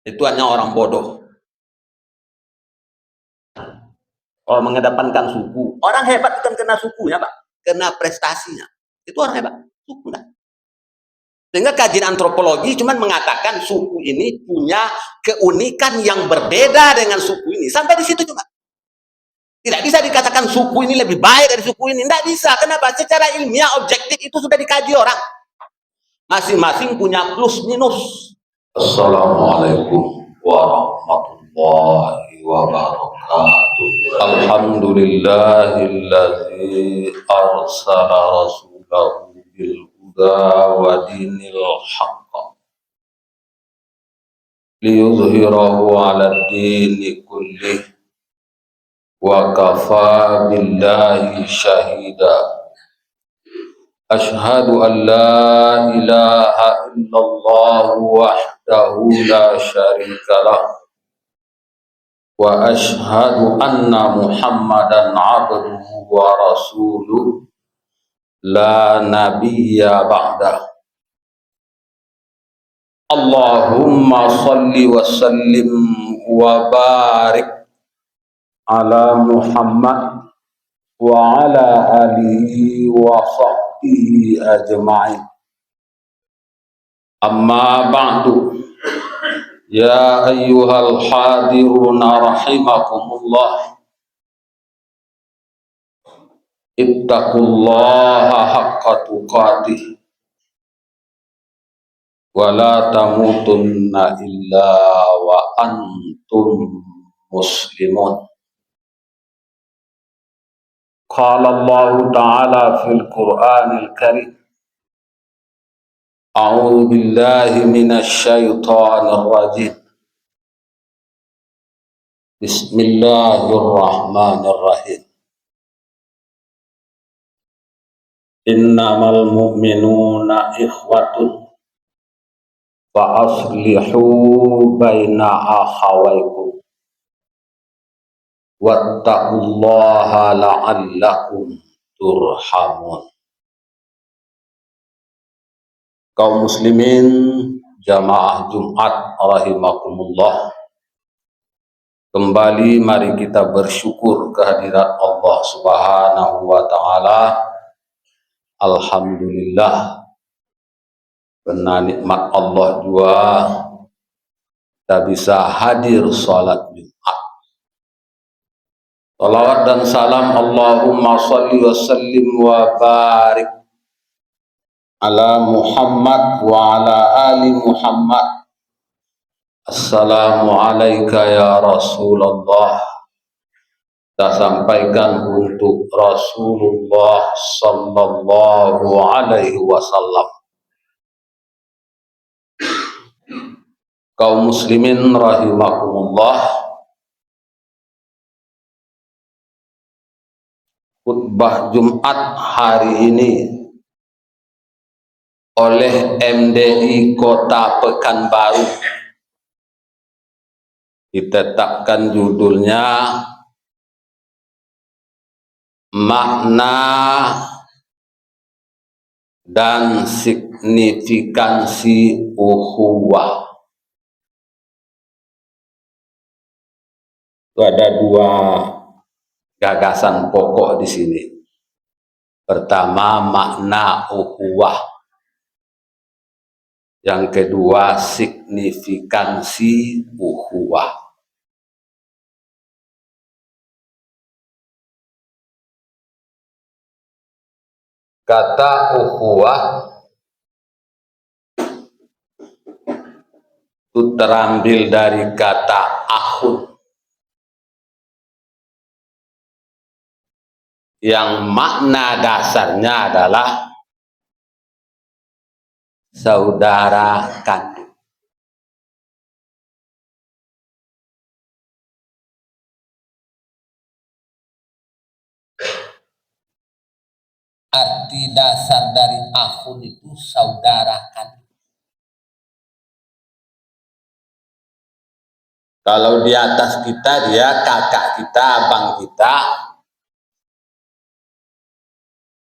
Itu hanya orang bodoh. Kalau mengedepankan suku, orang hebat bukan kena sukunya, Pak, kena prestasinya. Itu orang hebat, suku enggak. Sehingga kajian antropologi cuma mengatakan suku ini punya keunikan yang berbeda dengan suku ini. Sampai di situ cuma. Tidak bisa dikatakan suku ini lebih baik dari suku ini. Tidak bisa. Kenapa? Secara ilmiah objektif itu sudah dikaji orang. Masing-masing punya plus minus. Assalamualaikum warahmatullahi wabarakatuh. Alhamdulillahilladzi arsala rasulahu bil huda wa dinil haqq liyuzhirahu 'ala ad-dini kullih wa kafa billahi syahida. Ashhadu an la ilaha illallah wahdahu la syarikalah wa ashhadu anna Muhammadan abduhu wa rasuluh la nabiyya ba'dah. Allahumma salli wa sallim wa barik ala Muhammad wa ala alihi wa sahbihi ajma'in. Amma ba'du. Ya ayyuhal hadiruna rahimakumullah. Ittaqullaha haqqa tuqatih wa la tamutunna illa wa antum muslimun. Qala Allah Ta'ala fil Qur'anil Karim. A'udzu billahi minasy syaithanir rajim. Bismillahirrahmanirrahim. Innamal mu'minuna ikhwatun fa aslihu baina akhawaykum wattaqullaha la'allakum turhamun. Kaum muslimin jamaah Jumat rahimakumullah, kembali mari kita bersyukur kehadirat Allah Subhanahu wa taala. Alhamdulillah, karena nikmat Allah juga kita bisa hadir salat Jumat. Salawat dan salam Allahumma sholli wa sallim wa barik ala Muhammad wa ala ali Muhammad. Assalamu alayka ya Rasulullah. Kita sampaikan untuk Rasulullah sallallahu alaihi wasallam. Kaum muslimin rahimakumullah, khutbah Jumat hari ini oleh MDI Kota Pekanbaru ditetapkan judulnya makna dan signifikansi ukhuwah. Itu ada dua gagasan pokok di sini. Pertama, makna ukhuwah. Yang kedua, signifikansi ukhuwah. Kata ukhuwah itu terambil dari kata akhun, yang makna dasarnya adalah saudara kandung. Arti dasar dari akhun itu saudara kandung. Kalau di atas kita dia kakak kita, abang kita,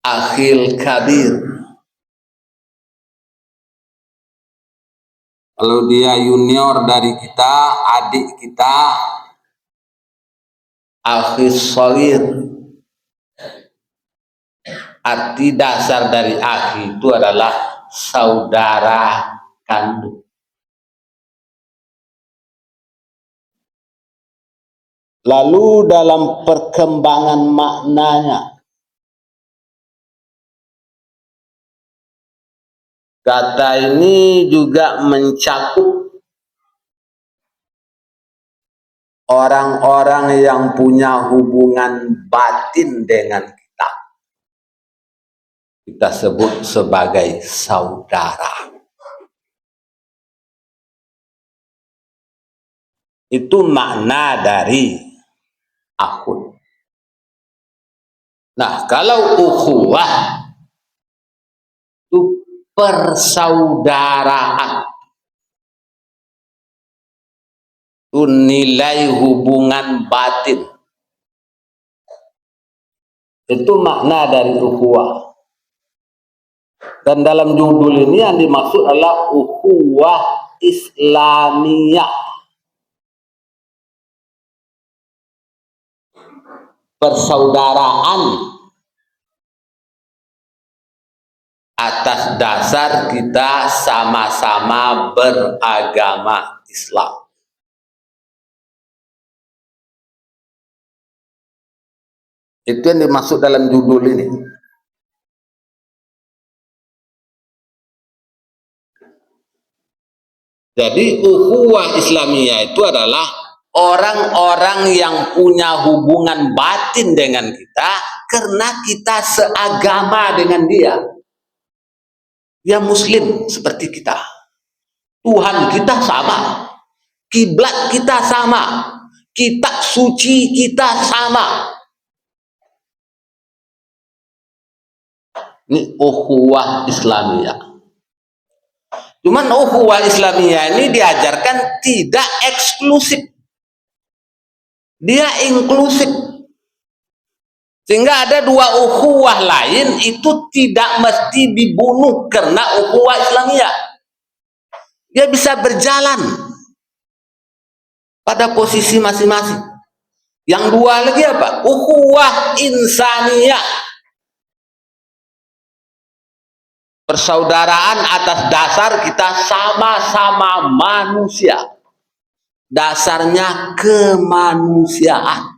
akhil kabir. Kalau dia junior dari kita, adik kita, akhis solir. Arti dasar dari akhi itu adalah saudara kandung. Lalu dalam perkembangan maknanya, kata ini juga mencakup orang-orang yang punya hubungan batin dengan kita. Kita sebut sebagai saudara. Itu makna dari akhun. Nah, kalau ukhuwah itu persaudaraan. Itu nilai hubungan batin. Itu makna dari ukhuwah. Dan dalam judul ini yang dimaksud adalah ukhuwah Islamiyah. Persaudaraan atas dasar kita sama-sama beragama Islam. Itu yang dimaksud dalam judul ini. Jadi ukhuwah Islamiyah itu adalah orang-orang yang punya hubungan batin dengan kita karena kita seagama dengan dia. Dia muslim seperti kita. Tuhan kita sama. Kiblat kita sama. Kitab suci kita sama. Ini ukhuwah Islamiyah. Cuman ukhuwah Islamiyah ini diajarkan tidak eksklusif. Dia inklusif. Sehingga ada dua ukhuwah lain itu tidak mesti dibunuh karena ukhuwah Islamiyah. Dia bisa berjalan pada posisi masing-masing. Yang dua lagi apa? Ukhuwah insaniyah. Persaudaraan atas dasar kita sama-sama manusia. Dasarnya kemanusiaan.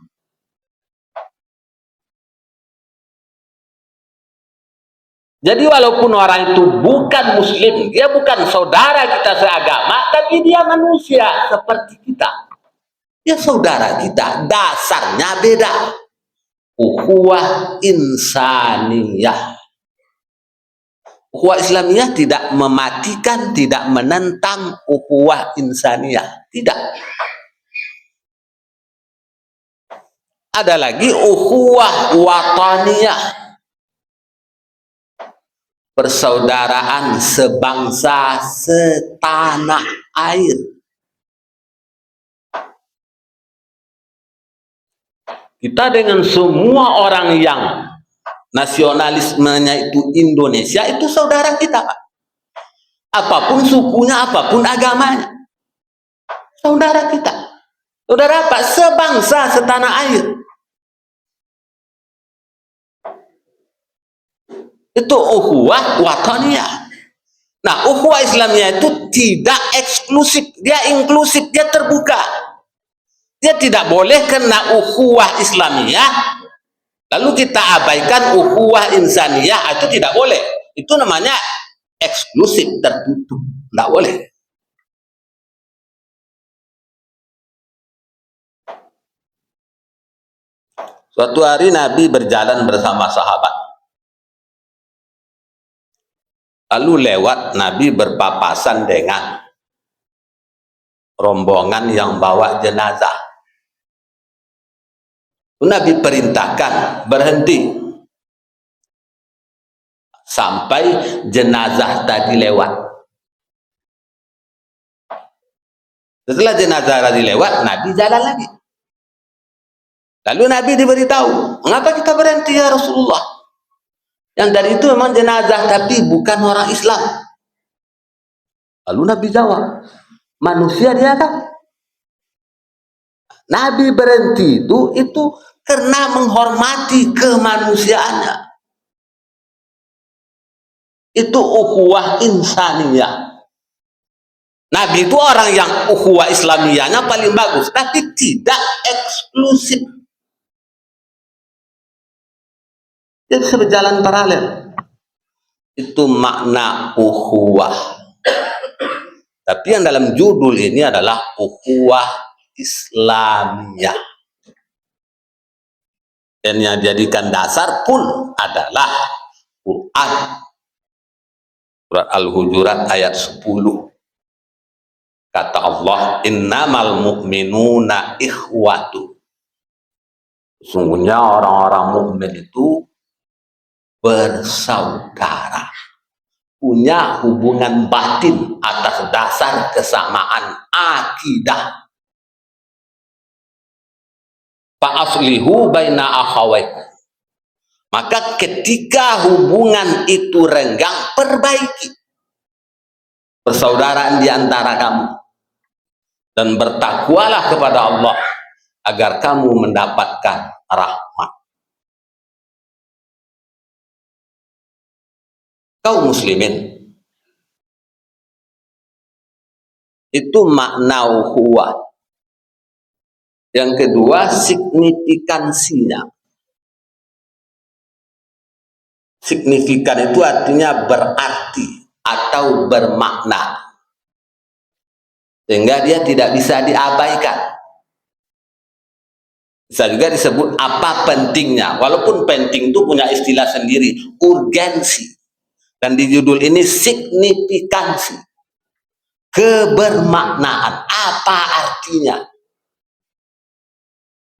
Jadi walaupun orang itu bukan muslim, dia bukan saudara kita seagama, tapi dia manusia seperti kita. Dia saudara kita, dasarnya beda. Ukhuwah insaniyah. Ukhuwah Islamiyah tidak mematikan, tidak menentang ukhuwah insaniyah. Tidak. Ada lagi ukhuwah wataniyah. Persaudaraan sebangsa setanah air. Kita dengan semua orang yang nasionalismenya itu Indonesia, itu saudara kita, Pak. Apapun sukunya, apapun agamanya, saudara kita. Saudara apa? Sebangsa setanah air. Itu ukhuwah wataniyah. Nah, ukhuwah Islamiyah itu tidak eksklusif, dia inklusif, dia terbuka. Dia tidak boleh kena ukhuwah Islamiyah lalu kita abaikan ukhuwah insaniyah, itu tidak boleh. Itu namanya eksklusif, tertutup, tidak boleh. Suatu hari Nabi berjalan bersama sahabat. Lalu lewat, Nabi berpapasan dengan rombongan yang bawa jenazah. Nabi perintahkan berhenti sampai jenazah tadi lewat. Setelah jenazah tadi lewat, Nabi jalan lagi. Lalu Nabi diberitahu, mengapa kita berhenti ya Rasulullah? Yang tadi itu memang jenazah, tapi bukan orang Islam. Lalu Nabi jawab, manusia dia kan? Nabi berhenti itu karena menghormati kemanusiaannya. Itu ukhuwah insaniyah. Nabi itu orang yang ukhuwah islamiyahnya paling bagus, tapi tidak eksklusif. Jadi sejalan paralel. Itu makna ukhuwah. Tapi yang dalam judul ini adalah ukhuwah Islamiyah. Dan yang jadikan dasar pun adalah Quran. Surat Al-Hujurat ayat 10. Kata Allah, innamal mu'minuna ikhwatu. Sungguhnya orang-orang mukmin itu bersaudara, punya hubungan batin atas dasar kesamaan akidah. Fa'aslihu baina akhawaikum. Maka ketika hubungan itu renggang, perbaiki persaudaraan di antara kamu dan bertakwalah kepada Allah agar kamu mendapatkan rahmat. Kaum muslimin, itu makna ukhuwah. Yang kedua, signifikansinya. Signifikan itu artinya berarti atau bermakna, sehingga dia tidak bisa diabaikan. Bisa juga disebut apa pentingnya, walaupun penting itu punya istilah sendiri, urgensi. Dan di judul ini signifikansi, kebermaknaan, apa artinya.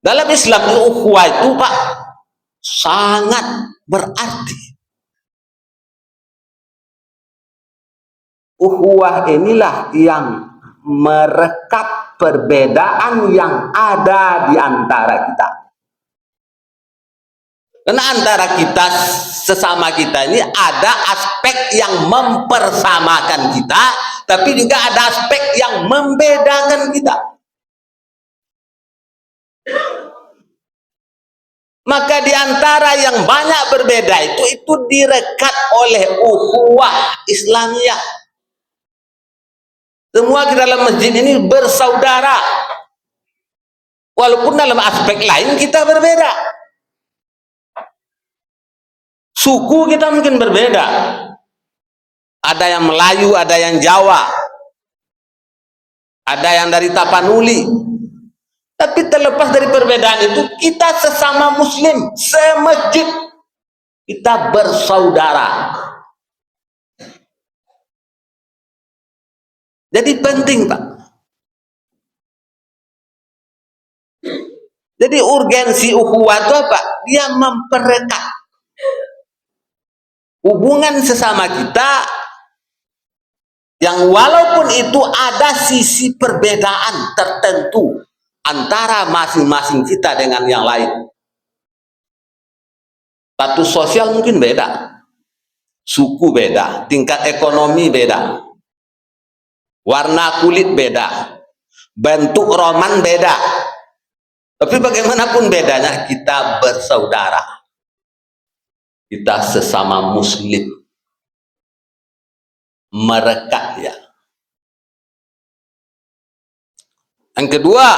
Dalam Islam ukhuwah itu Pak sangat berarti. Ukhuwah inilah yang merekap perbedaan yang ada di antara kita. Karena antara kita sesama kita ini ada aspek yang mempersamakan kita, tapi juga ada aspek yang membedakan kita. Maka di antara yang banyak berbeda itu direkat oleh ukhuwah Islamiyah. Semua kita dalam masjid ini bersaudara, walaupun dalam aspek lain kita berbeda. Suku kita mungkin berbeda, ada yang Melayu, ada yang Jawa, ada yang dari Tapanuli. Tapi terlepas dari perbedaan itu, kita sesama muslim, semasjid, kita bersaudara. Jadi penting Pak. Jadi urgensi ukhuwah itu apa? Dia memperekat hubungan sesama kita, yang walaupun itu ada sisi perbedaan tertentu antara masing-masing kita dengan yang lain. Status sosial mungkin beda, suku beda, tingkat ekonomi beda, warna kulit beda, bentuk roman beda. Tapi bagaimanapun bedanya, kita bersaudara. Kita sesama muslim. Merekat ya. Yang kedua,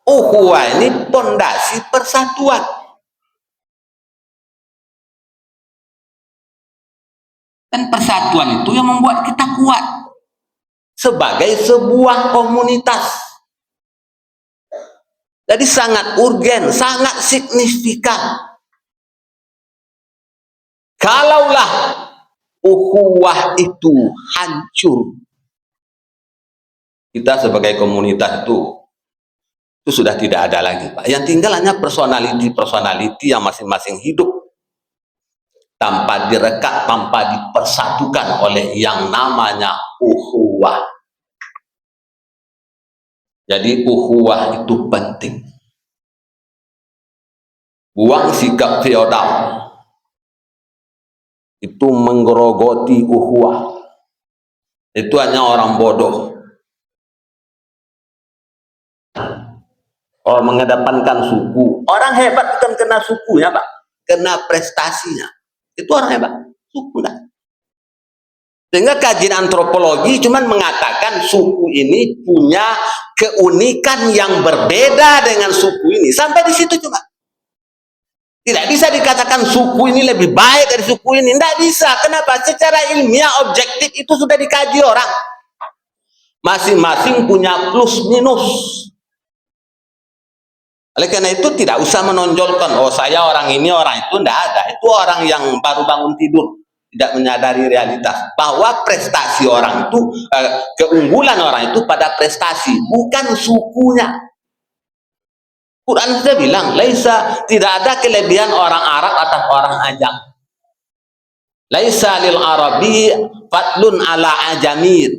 ukhuwah ini pondasi persatuan. Dan persatuan itu yang membuat kita kuat sebagai sebuah komunitas. Jadi sangat urgen, sangat signifikan. Kalaulah ukhuwah itu hancur, kita sebagai komunitas itu sudah tidak ada lagi Pak. Yang tinggal hanya personality yang masing-masing hidup tanpa direkat, tanpa dipersatukan oleh yang namanya ukhuwah. Jadi ukhuwah itu penting. Buang sikap feodal, itu menggerogoti ukhuwah. Itu hanya orang bodoh. Oh, mengedepankan suku. Orang hebat bukan kena sukunya, Pak. Kena prestasinya. Itu orang hebat. Suku lah. Sehingga kajian antropologi cuman mengatakan suku ini punya keunikan yang berbeda dengan suku ini. Sampai di situ cuma. Tidak bisa dikatakan suku ini lebih baik dari suku ini. Tidak bisa. Kenapa? Secara ilmiah objektif itu sudah dikaji orang. Masing-masing punya plus minus. Oleh karena itu tidak usah menonjolkan, oh saya orang ini, orang itu. Tidak ada. Itu orang yang baru bangun tidur, tidak menyadari realitas bahwa prestasi orang itu, keunggulan orang itu pada prestasi, bukan sukunya. Quran sudah bilang, laisa, tidak ada kelebihan orang Arab atas orang Ajam. Laisa lil Arabi fadlun ala ajamir.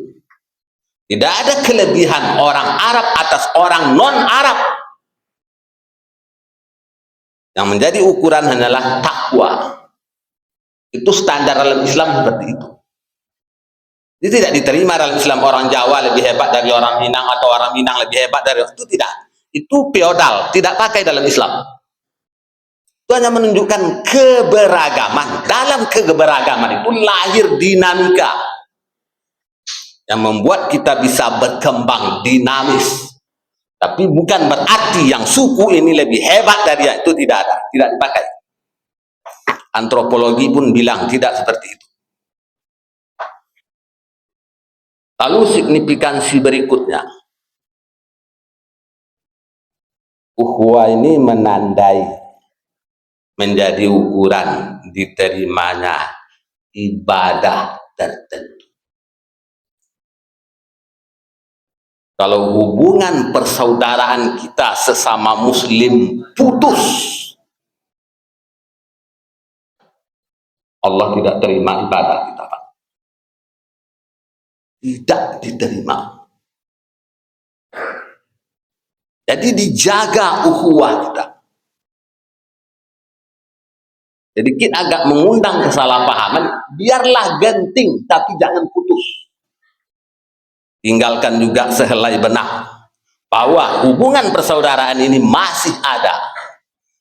Tidak ada kelebihan orang Arab atas orang non Arab. Yang menjadi ukuran hanyalah takwa. Itu standar dalam Islam seperti itu. Jadi tidak diterima dalam Islam orang Jawa lebih hebat dari orang Minang, atau orang Minang lebih hebat dari itu, tidak. Itu feodal, tidak pakai dalam Islam. Itu hanya menunjukkan keberagaman. Dalam keberagaman itu lahir dinamika yang membuat kita bisa berkembang dinamis. Tapi bukan berarti yang suku ini lebih hebat dari yang itu, tidak ada, tidak dipakai. Antropologi pun bilang tidak seperti itu. Lalu signifikansi berikutnya, ukhuwah ini menandai, menjadi ukuran diterimanya ibadah tertentu. Kalau hubungan persaudaraan kita sesama muslim putus, Allah tidak terima ibadah kita, Pak. Tidak diterima. Jadi dijaga ukhuwah kita. Sedikit agak mengundang kesalahpahaman, biarlah genting tapi jangan putus. Tinggalkan juga sehelai benang bahwa hubungan persaudaraan ini masih ada.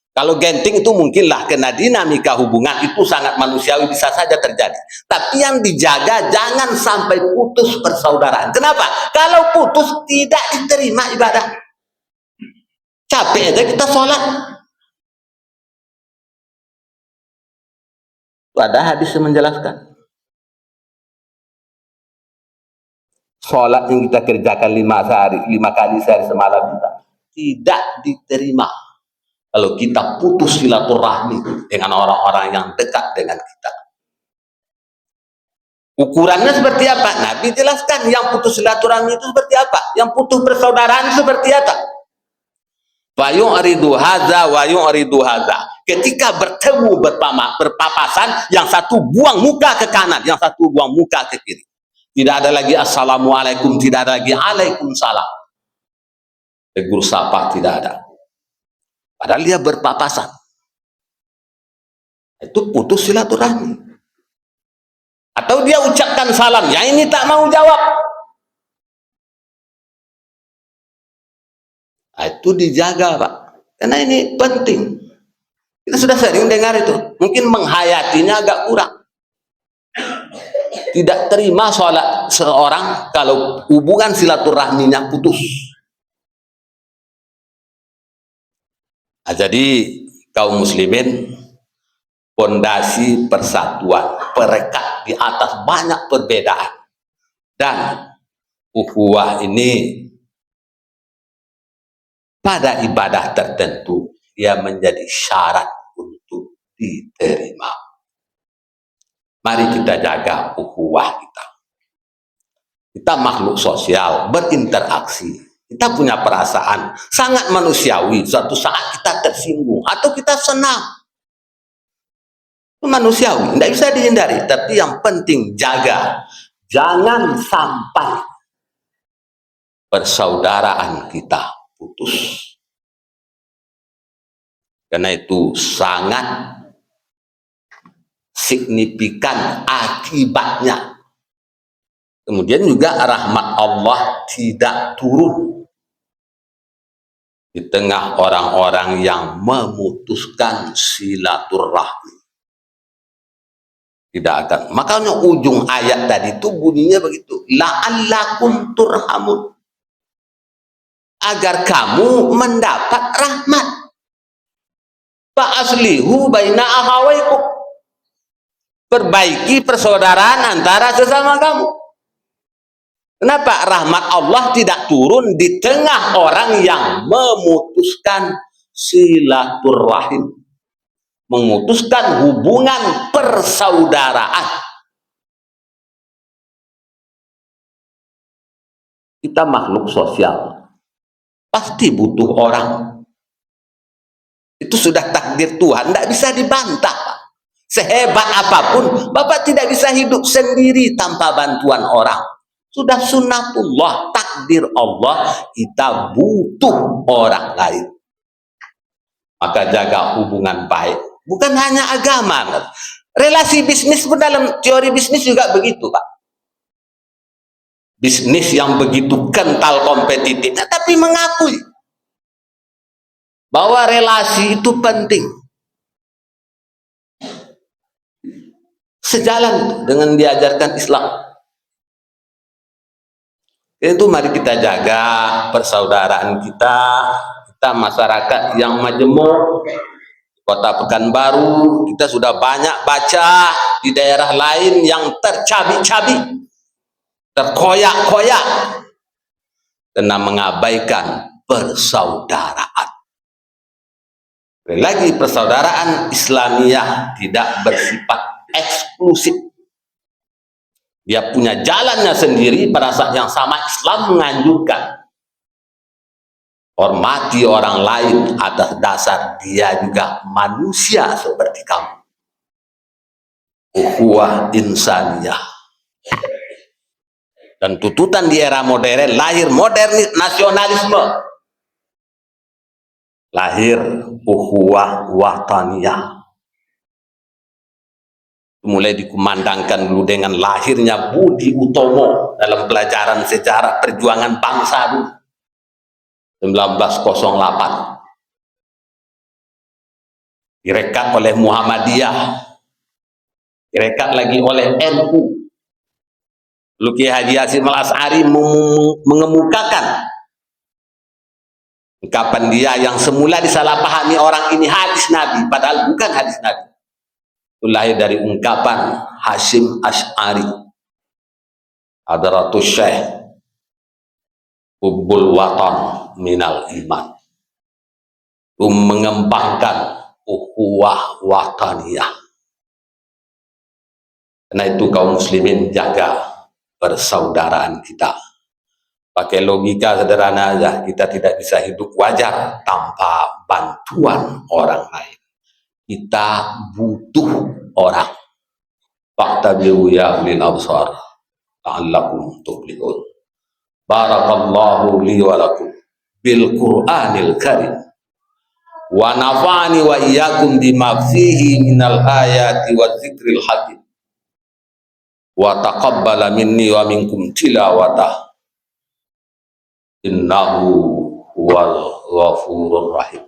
Kalau genting itu mungkinlah, kena dinamika hubungan itu sangat manusiawi, bisa saja terjadi. Tapi yang dijaga jangan sampai putus persaudaraan. Kenapa? Kalau putus tidak diterima ibadah. Capek aja kita sholat. Ada hadis yang menjelaskan. Sholat yang kita kerjakan 5 kali sehari semalam kita tidak diterima kalau kita putus silaturahmi dengan orang-orang yang dekat dengan kita. Ukurannya seperti apa? Nabi jelaskan yang putus silaturahmi itu seperti apa, yang putus persaudaraan seperti apa. Wa yu'ridu hadza wa yu'ridu hadza. Ketika bertemu berpapasan, yang satu buang muka ke kanan, yang satu buang muka ke kiri. Tidak ada lagi assalamualaikum, tidak ada lagi waalaikumsalam. Tegur sapa tidak ada. Padahal dia berpapasan. Itu putus silaturahmi. Atau dia ucapkan salam, ya ini tak mau jawab. Nah, itu dijaga, Pak. Karena ini penting. Kita sudah sering dengar itu. Mungkin menghayatinya agak kurang. Tidak terima sholat seorang kalau hubungan silaturahminya putus. Nah, jadi kaum muslimin, fondasi persatuan, perekat di atas banyak perbedaan. Dan ukhuwah ini pada ibadah tertentu ia menjadi syarat untuk diterima. Mari kita jaga ukhuwah kita. Kita makhluk sosial, berinteraksi. Kita punya perasaan, sangat manusiawi. Suatu saat kita tersinggung atau kita senang. Itu manusiawi, tidak bisa dihindari. Tapi yang penting jaga. Jangan sampai persaudaraan kita putus. Karena itu sangat signifikan akibatnya Kemudian juga rahmat Allah tidak turun di tengah orang-orang yang memutuskan silaturahmi. Tidak akan. Makanya ujung ayat tadi itu bunyinya begitu. La'allakum turhamun. Agar kamu mendapat rahmat. Fa'aslihu baina akhawaykum. Perbaiki persaudaraan antara sesama kamu. Kenapa rahmat Allah tidak turun di tengah orang yang memutuskan silaturahim, memutuskan hubungan persaudaraan? Kita makhluk sosial, pasti butuh orang. Itu sudah takdir Tuhan, tidak bisa dibantah. Sehebat apapun, Bapak tidak bisa hidup sendiri tanpa bantuan orang. Sudah sunnatullah, takdir Allah, kita butuh orang lain. Maka jaga hubungan baik. Bukan hanya agama. Relasi bisnis pun dalam teori bisnis juga begitu, Pak. Bisnis yang begitu kental kompetitifnya, tapi mengakui bahwa relasi itu penting. Sejalan dengan diajarkan Islam. Itu mari kita jaga persaudaraan kita, masyarakat yang majemuk, Kota Pekanbaru, kita sudah banyak baca di daerah lain yang tercabik-cabik, terkoyak-koyak, karena mengabaikan persaudaraan. Lagi persaudaraan Islamiyah tidak bersifat eksklusif. Dia punya jalannya sendiri. Pada saat yang sama Islam menganjurkan hormati orang lain atas dasar dia juga manusia seperti kamu. Ukhuwah insaniyah. Dan tuntutan di era modern, lahir modernis nasionalisme, lahir ukhuwah wataniyah. Mulai dikumandangkan dulu dengan lahirnya Budi Utomo dalam pelajaran sejarah perjuangan bangsa dulu 1908, direkap oleh Muhammadiyah, direkap lagi oleh NU. Luki Haji Hasyim Al-Asy'ari mengemukakan ungkapan dia yang semula disalahpahami orang ini hadis Nabi, padahal bukan hadis Nabi. Lahir dari ungkapan Hasyim Asy'ari, Hadratus Syekh, hubbul watan minal iman, mengembangkan ukhuwah wataniyah. Karena itu kaum muslimin jaga persaudaraan kita. Pakai logika sederhana aja, kita tidak bisa hidup wajar tanpa bantuan orang lain. Kita butuh orang. Fa'tabiru ya ulil absar la'allakum tuflihun. Barakallahu li wa lakum bil Qur'anil Karim wa nafa'ani wa iyyakum bima fihi minal ayati wa dzikril hakim wa taqabbala minni wa minkum tilawatah innahu huwal ghafurur rahim.